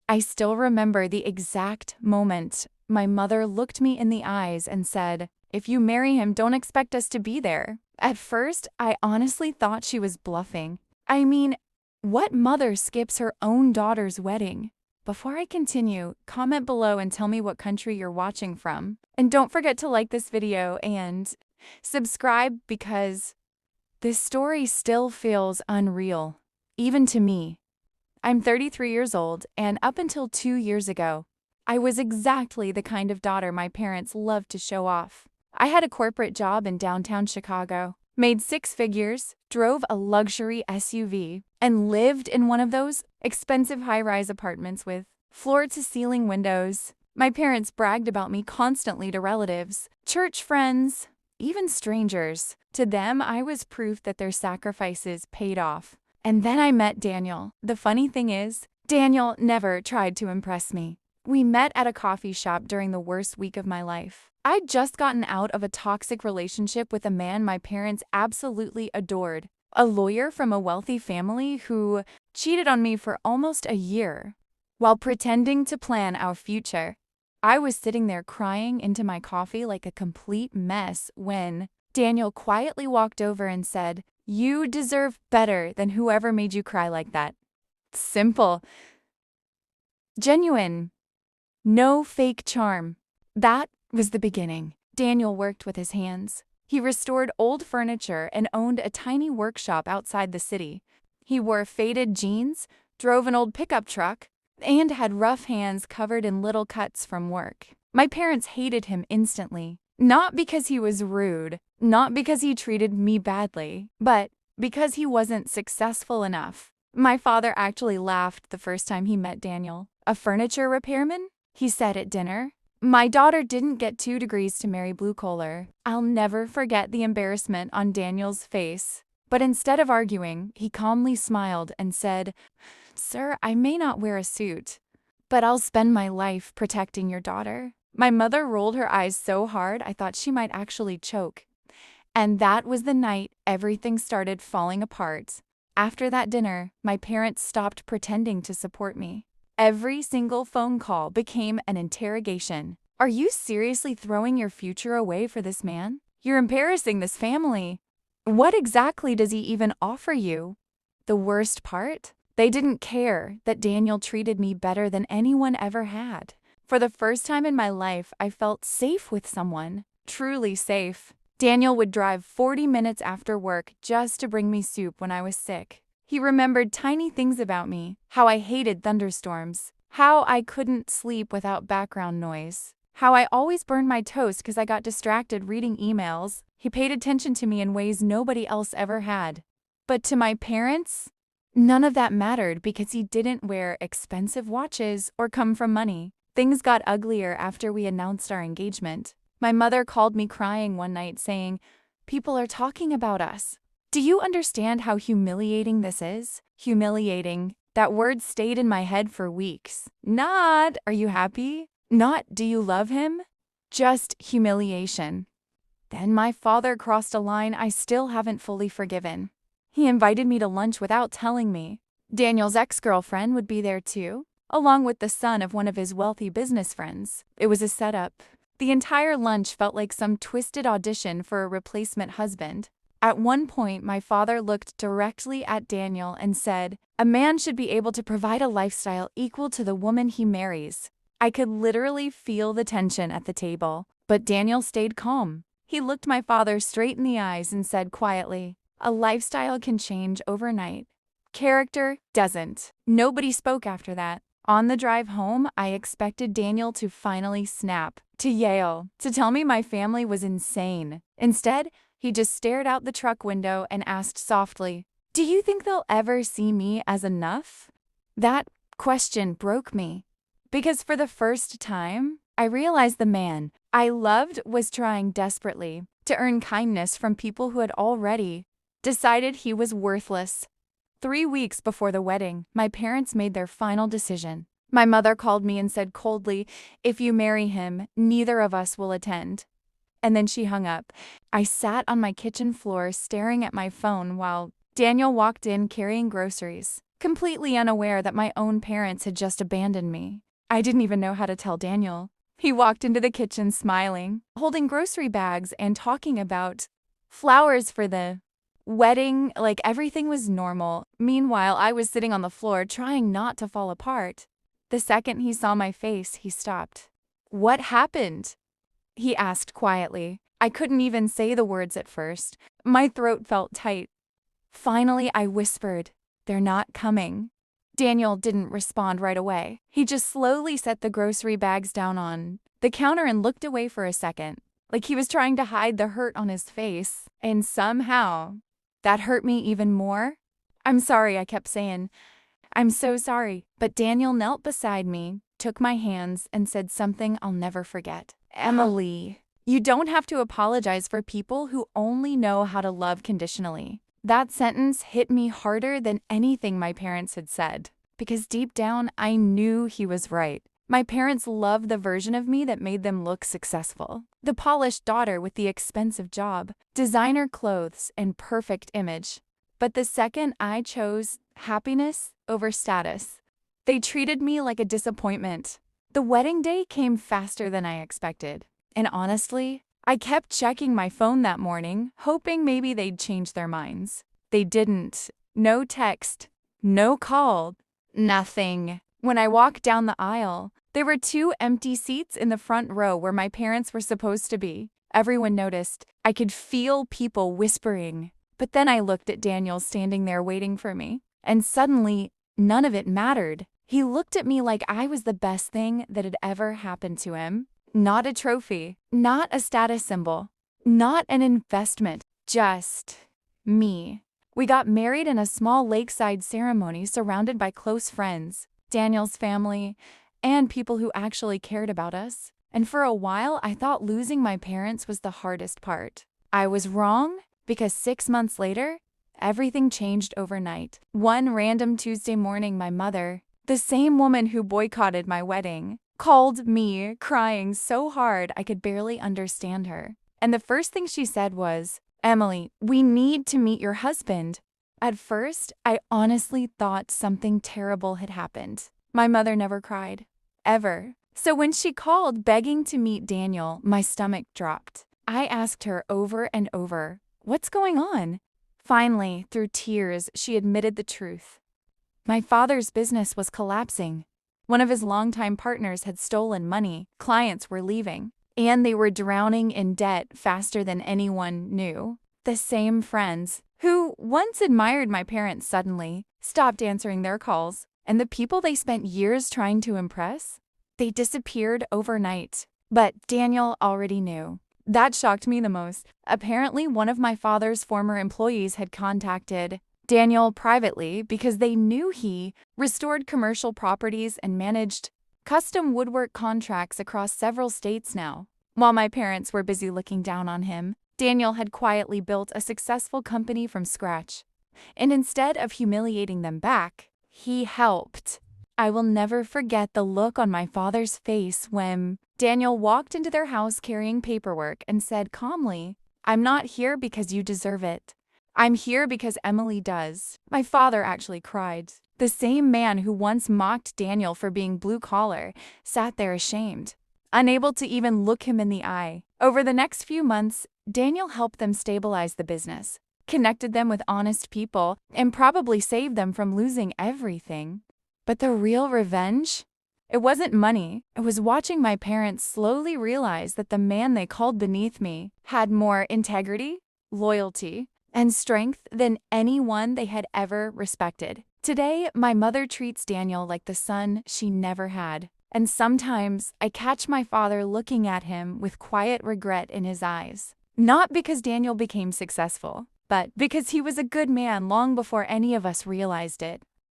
I still remember the exact moment my mother looked me in the eyes and said, "If you marry him, don't expect us to be there." At first, I honestly thought she was bluffing. I mean, what mother skips her own daughter's wedding? Before I continue, comment below and tell me what country you're watching from. And don't forget to like this video and subscribe because this story still feels unreal, even to me. I'm 33 years old, and up until 2 years ago, I was exactly the kind of daughter my parents loved to show off. I had a corporate job in downtown Chicago, made 6 figures, drove a luxury SUV, and lived in one of those expensive high-rise apartments with floor-to-ceiling windows. My parents bragged about me constantly to relatives, church friends, even strangers. To them, I was proof that their sacrifices paid off. And then I met Daniel. The funny thing is, Daniel never tried to impress me. We met at a coffee shop during the worst week of my life. I'd just gotten out of a toxic relationship with a man my parents absolutely adored, a lawyer from a wealthy family who cheated on me for almost a year. While pretending to plan our future, I was sitting there crying into my coffee like a complete mess when Daniel quietly walked over and said, "You deserve better than whoever made you cry like that." Simple. Genuine. No fake charm. That was the beginning. Daniel worked with his hands. He restored old furniture and owned a tiny workshop outside the city. He wore faded jeans, drove an old pickup truck, and had rough hands covered in little cuts from work. My parents hated him instantly. Not because he was rude, not because he treated me badly, but because he wasn't successful enough. My father actually laughed the first time he met Daniel. "A furniture repairman?" he said at dinner. My daughter didn't get 2 degrees to marry blue collar. I'll never forget the embarrassment on Daniel's face. But instead of arguing, he calmly smiled and said, "Sir, I may not wear a suit, but I'll spend my life protecting your daughter." My mother rolled her eyes so hard I thought she might actually choke. And that was the night everything started falling apart. After that dinner, my parents stopped pretending to support me. Every single phone call became an interrogation. "Are you seriously throwing your future away for this man? You're embarrassing this family. What exactly does he even offer you?" The worst part? They didn't care that Daniel treated me better than anyone ever had. For the first time in my life, I felt safe with someone. Truly safe. Daniel would drive 40 minutes after work just to bring me soup when I was sick. He remembered tiny things about me, how I hated thunderstorms, how I couldn't sleep without background noise, how I always burned my toast because I got distracted reading emails. He paid attention to me in ways nobody else ever had. But to my parents, none of that mattered because he didn't wear expensive watches or come from money. Things got uglier after we announced our engagement. My mother called me crying one night saying, "People are talking about us. Do you understand how humiliating this is?" Humiliating. That word stayed in my head for weeks. Not, "Are you happy?" Not, "Do you love him?" Just humiliation. Then my father crossed a line I still haven't fully forgiven. He invited me to lunch without telling me. Daniel's ex-girlfriend would be there too, along with the son of one of his wealthy business friends. It was a setup. The entire lunch felt like some twisted audition for a replacement husband. At one point, my father looked directly at Daniel and said, "A man should be able to provide a lifestyle equal to the woman he marries." I could literally feel the tension at the table, but Daniel stayed calm. He looked my father straight in the eyes and said quietly, "A lifestyle can change overnight. Character doesn't." Nobody spoke after that. On the drive home, I expected Daniel to finally snap, to yell, to tell me my family was insane. Instead, he just stared out the truck window and asked softly, "Do you think they'll ever see me as enough?" That question broke me, because for the first time, I realized the man I loved was trying desperately to earn kindness from people who had already decided he was worthless. 3 weeks before the wedding, my parents made their final decision. My mother called me and said coldly, "If you marry him, neither of us will attend." And then she hung up. I sat on my kitchen floor staring at my phone while Daniel walked in carrying groceries. completely unaware that my own parents had just abandoned me. I didn't even know how to tell Daniel. He walked into the kitchen smiling, holding grocery bags and talking about flowers for the wedding like everything was normal. Meanwhile, I was sitting on the floor trying not to fall apart. The second he saw my face, he stopped. "What happened?" he asked quietly. I couldn't even say the words at first. My throat felt tight. Finally, I whispered, "They're not coming." Daniel didn't respond right away. He just slowly set the grocery bags down on the counter and looked away for a second, like he was trying to hide the hurt on his face. And somehow, that hurt me even more. "I'm sorry," I kept saying. "I'm so sorry." But Daniel knelt beside me, took my hands, and said something I'll never forget. "Emily, you don't have to apologize for people who only know how to love conditionally." That sentence hit me harder than anything my parents had said, because deep down, I knew he was right. My parents loved the version of me that made them look successful. The polished daughter with the expensive job, designer clothes, and perfect image. But the second I chose happiness over status, they treated me like a disappointment. The wedding day came faster than I expected. And honestly, I kept checking my phone that morning, hoping maybe they'd change their minds. They didn't. No text, no call, nothing. When I walked down the aisle, there were 2 empty seats in the front row where my parents were supposed to be. Everyone noticed. I could feel people whispering. But then I looked at Daniel standing there waiting for me, and suddenly, none of it mattered. He looked at me like I was the best thing that had ever happened to him. Not a trophy, not a status symbol, not an investment, just me. We got married in a small lakeside ceremony surrounded by close friends, Daniel's family, and people who actually cared about us. And for a while, I thought losing my parents was the hardest part. I was wrong, because 6 months later, everything changed overnight. One random Tuesday morning, my mother, the same woman who boycotted my wedding, called me, crying so hard I could barely understand her. And the first thing she said was, "Emily, we need to meet your husband." At first, I honestly thought something terrible had happened. My mother never cried. Ever. So when she called begging to meet Daniel, my stomach dropped. I asked her over and over, "What's going on?" Finally, through tears, she admitted the truth. My father's business was collapsing. One of his longtime partners had stolen money, clients were leaving, and they were drowning in debt faster than anyone knew. The same friends, who once admired my parents suddenly, stopped answering their calls, and the people they spent years trying to impress, they disappeared overnight. But Daniel already knew. That shocked me the most. Apparently, one of my father's former employees had contacted Daniel privately because they knew he restored commercial properties and managed custom woodwork contracts across several states now. While my parents were busy looking down on him, Daniel had quietly built a successful company from scratch. And instead of humiliating them back, he helped. I will never forget the look on my father's face when Daniel walked into their house carrying paperwork and said calmly, "I'm not here because you deserve it. I'm here because Emily does." My father actually cried. The same man who once mocked Daniel for being blue-collar sat there ashamed, unable to even look him in the eye. Over the next few months, Daniel helped them stabilize the business, connected them with honest people, and probably saved them from losing everything. But the real revenge? It wasn't money. It was watching my parents slowly realize that the man they called beneath me had more integrity, loyalty, and strength than anyone they had ever respected. Today, my mother treats Daniel like the son she never had. And sometimes I catch my father looking at him with quiet regret in his eyes. Not because Daniel became successful, but because he was a good man long before any of us realized it.